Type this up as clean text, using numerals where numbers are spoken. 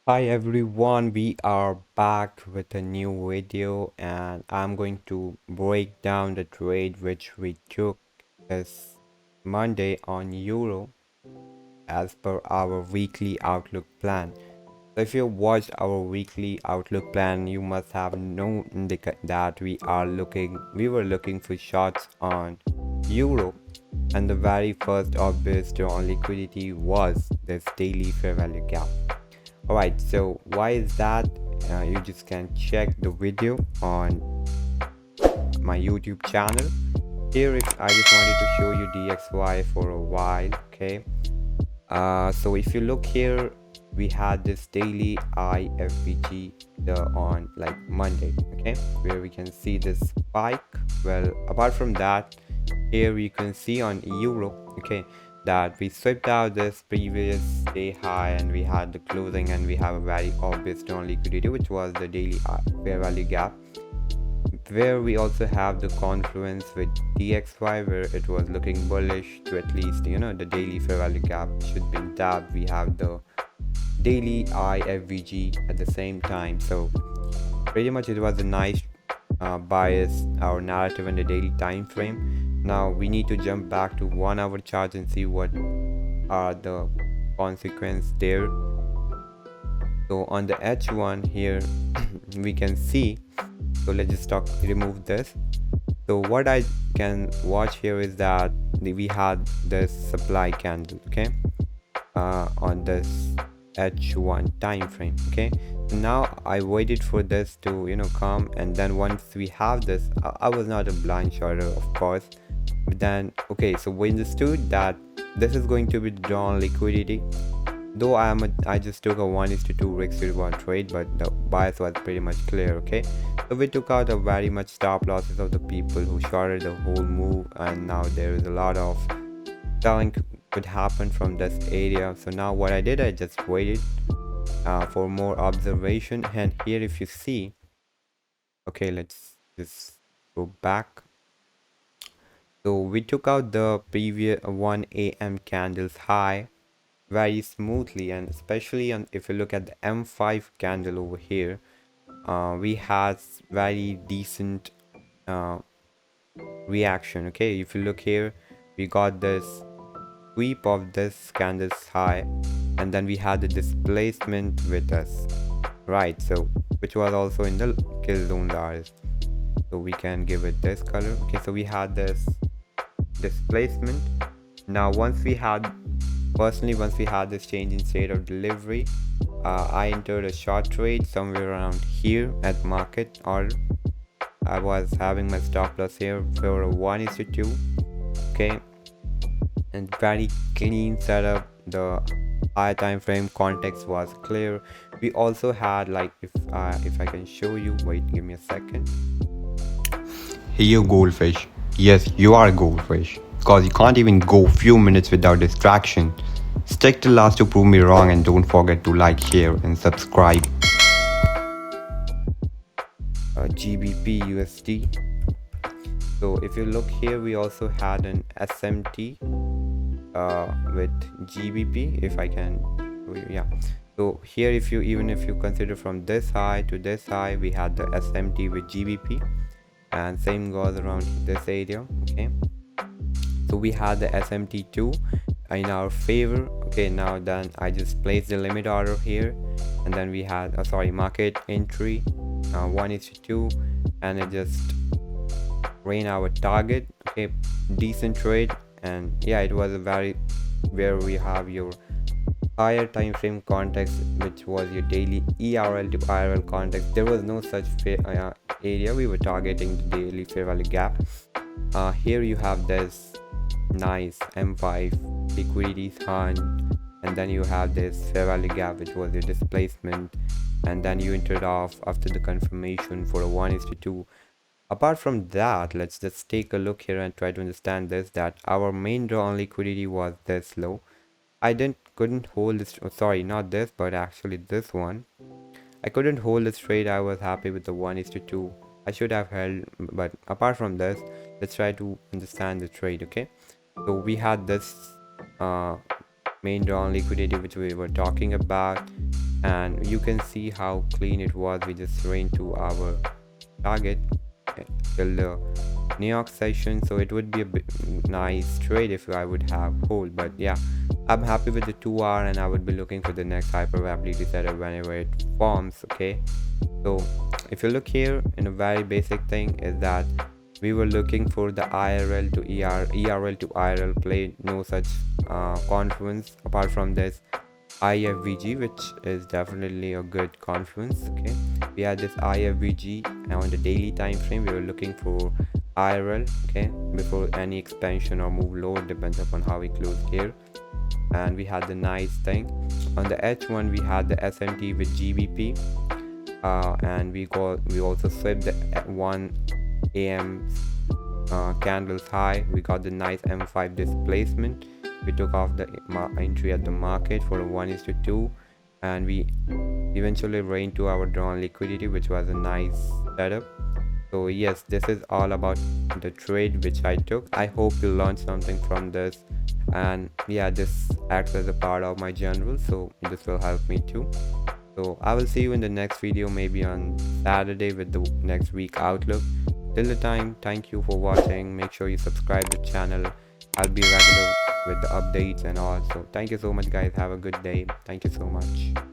Hi everyone, we are back with a new video and I'm going to break down the trade which we took this Monday on Euro as per our weekly outlook plan. So if you watched our weekly outlook plan, you must have known that we were looking for shots on Euro, and the very first obvious draw on liquidity was this daily fair value gap. Alright, so why is that? You just can check the video on my YouTube channel. Here, if I just wanted to show you DXY for a while, okay? So if you look here, we had this daily IFBG on like Monday, okay, where we can see this spike. Well, apart from that, here we can see on Euro, okay, that we swept out this previous day high and we had the closing, and we have a very obvious non liquidity, which was the daily fair value gap, where we also have the confluence with DXY, where it was looking bullish to at least the daily fair value gap should be tapped. We have the daily IFVG at the same time, so pretty much it was a nice bias our narrative in the daily time frame. Now we need to jump back to 1 hour chart and see what are the consequence there. So on the H1 here we can see, so let's just remove this. So what I can watch here is that we had this supply candle, okay, on this H1 time frame, okay. So now I waited for this to come, and then once we have this, I was not a blind shotter, of course, but then okay, so we understood that this is going to be drawn liquidity. Though I just took a 1:2 risk to reward trade, but the bias was pretty much clear, okay. So we took out a very much stop losses of the people who shorted the whole move, and now there is a lot of selling could happen from this area. So now what I did, I just waited for more observation. And here if you see, okay, let's just go back. So we took out the previous 1 a.m. candles high very smoothly, and especially on, if you look at the M5 candle over here, we had very decent reaction, okay. If you look here, we got this sweep of this candle's high, and then we had the displacement with us, right? So which was also in the kill zone Rs, so we can give it this color, okay. So we had this displacement. Now once we had this change in state of delivery, I entered a short trade somewhere around here at market order. I was having my stop loss here for a 1:2, okay, and very clean setup. The higher time frame context was clear. We also had, like, if I can show you, wait, give me a second. Hey, you goldfish. Yes, you are a goldfish. Because you can't even go few minutes without distraction. Stick till last to prove me wrong, and don't forget to like, share and subscribe. GBP USD. So if you look here, we also had an SMT with GBP, if I can, yeah. So here, if you consider from this high to this high, we had the SMT with GBP, and same goes around this area, okay. So we had the SMT2 in our favor, okay. Now then I just placed the limit order here, and then we had market entry 1:2, and it just ran our target, okay. Decent trade, and yeah, it was a very where we have your higher time frame context, which was your daily ERL to IRL context. There was no such area. We were targeting the daily fair value gap. Here you have this nice M5 liquidity hunt, and then you have this fair value gap, which was your displacement, and then you entered off after the confirmation for a 1:2. Apart from that, let's just take a look here and try to understand this, that our main draw on liquidity was this low. I couldn't hold this, not this, but actually this one. I couldn't hold this trade. I was happy with the 1:2. I should have held, but apart from this, let's try to understand the trade, okay. So we had this main draw on liquidity, which we were talking about. and you can see how clean it was. We just ran to our target till the New York session, so it would be a bit nice trade if I would have hold. But yeah, I'm happy with the 2 hour, and I would be looking for the next hyper probability setup whenever it forms. Okay, so if you look here, in a very basic thing is that we were looking for the IRL to ERL to IRL play, no such confluence apart from this IFVG, which is definitely a good confluence. Okay, we had this IFVG, and on the daily time frame we were looking for IRL, okay, before any expansion or move lower, depends upon how we close here. And we had the nice thing on the H1, we had the SMT with GBP, and we also swept the 1 AM candles high. We got the nice M5 displacement. We took off the entry at the market for a 1:2, and we eventually ran to our drawn liquidity, which was a nice setup. So yes, this is all about the trade which I took. I hope you learned something from this, and yeah, this acts as a part of my journal, so this will help me too. So I will see you in the next video, maybe on Saturday, with the next week outlook. Till the time, thank you for watching. Make sure you subscribe the channel. I'll be regular with the updates and all. So thank you so much guys. Have a good day. Thank you so much.